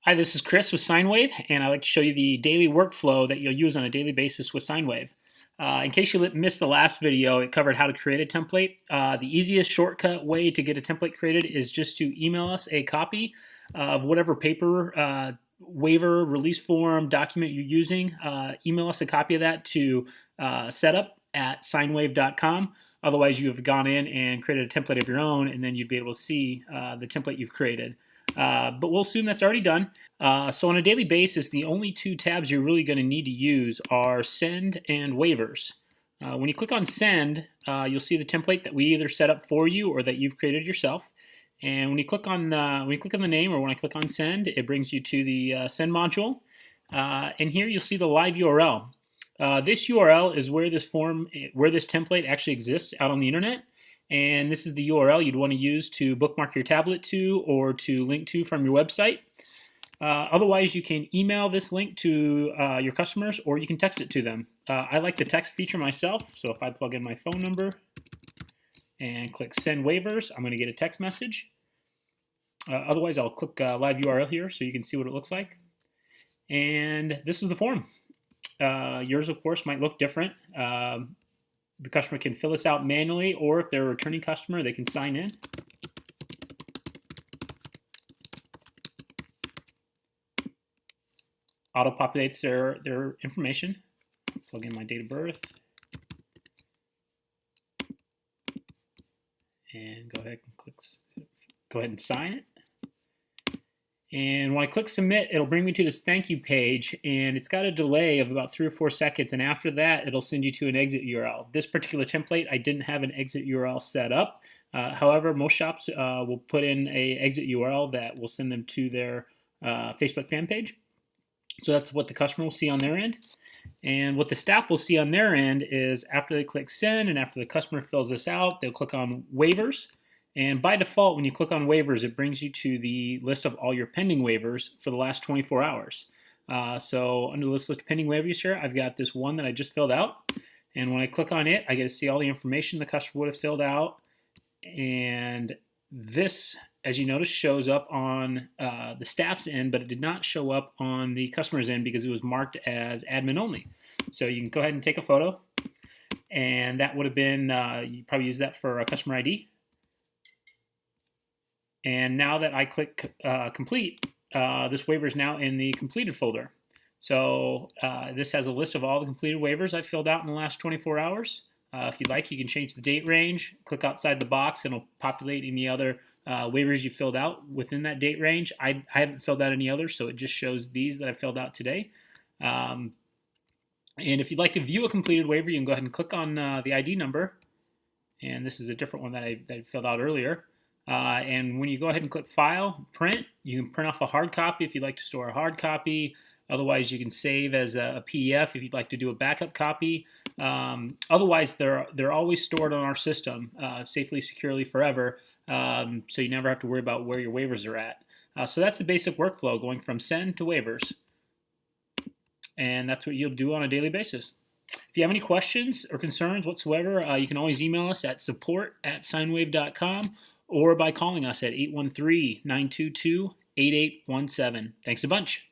Hi, this is Chris with SignWaive, and I'd like to show you the daily workflow that you'll use on a daily basis with SignWaive. In case you missed the last video, it covered how to create a template. The easiest shortcut way to get a template created is just to email us a copy of whatever paper, waiver, release form, document you're using. Email us a copy of that to setup@signwaive.com. Otherwise, you have gone in and created a template of your own, and then you'd be able to see the template you've created. But we'll assume that's already done. So on a daily basis, the only two tabs you're really going to need to use are Send and Waivers. When you click on Send, you'll see the template that we either set up for you or that you've created yourself. And when you click on the name, or when I click on Send, it brings you to the Send module. And here you'll see the live URL. This URL is where this template actually exists out on the internet. And this is the URL you'd want to use to bookmark your tablet to or to link to from your website. Otherwise, you can email this link to your customers, or you can text it to them. I like the text feature myself, so if I plug in my phone number and click Send Waivers, I'm going to get a text message. Otherwise, I'll click Live URL here so you can see what it looks like. And this is the form. Yours, of course, might look different. The customer can fill this out manually, or if they're a returning customer, they can sign in. Auto-populates their information. Plug in my date of birth. And go ahead and sign it. And when I click submit, it'll bring me to this thank you page, and it's got a delay of about 3 or 4 seconds, and after that it'll send you to an exit URL. This particular template, I didn't have an exit URL set up. However, most shops will put in a exit URL that will send them to their Facebook fan page. So that's what the customer will see on their end. And what the staff will see on their end is after they click send and after the customer fills this out, they'll click on waivers. And by default, when you click on waivers, it brings you to the list of all your pending waivers for the last 24 hours. So under this list of pending waivers here, I've got this one that I just filled out. And when I click on it, I get to see all the information the customer would have filled out. And this, as you notice, shows up on the staff's end, but it did not show up on the customer's end because it was marked as admin only. So you can go ahead and take a photo. And that would have been, you probably use that for a customer ID. And now that I click complete, this waiver is now in the completed folder. So this has a list of all the completed waivers I've filled out in the last 24 hours. If you'd like, you can change the date range, click outside the box, and it'll populate any other waivers you filled out within that date range. I haven't filled out any others, so it just shows these that I filled out today. And if you'd like to view a completed waiver, you can go ahead and click on the ID number. And this is a different one that I filled out earlier. And when you go ahead and click File, Print, you can print off a hard copy if you'd like to store a hard copy. Otherwise, you can save as a PDF if you'd like to do a backup copy. Otherwise, they're always stored on our system safely, securely, forever. So you never have to worry about where your waivers are at. So that's the basic workflow, going from send to waivers. And that's what you'll do on a daily basis. If you have any questions or concerns whatsoever, you can always email us at support@signwaive.com. or by calling us at 813-922-8817. Thanks a bunch.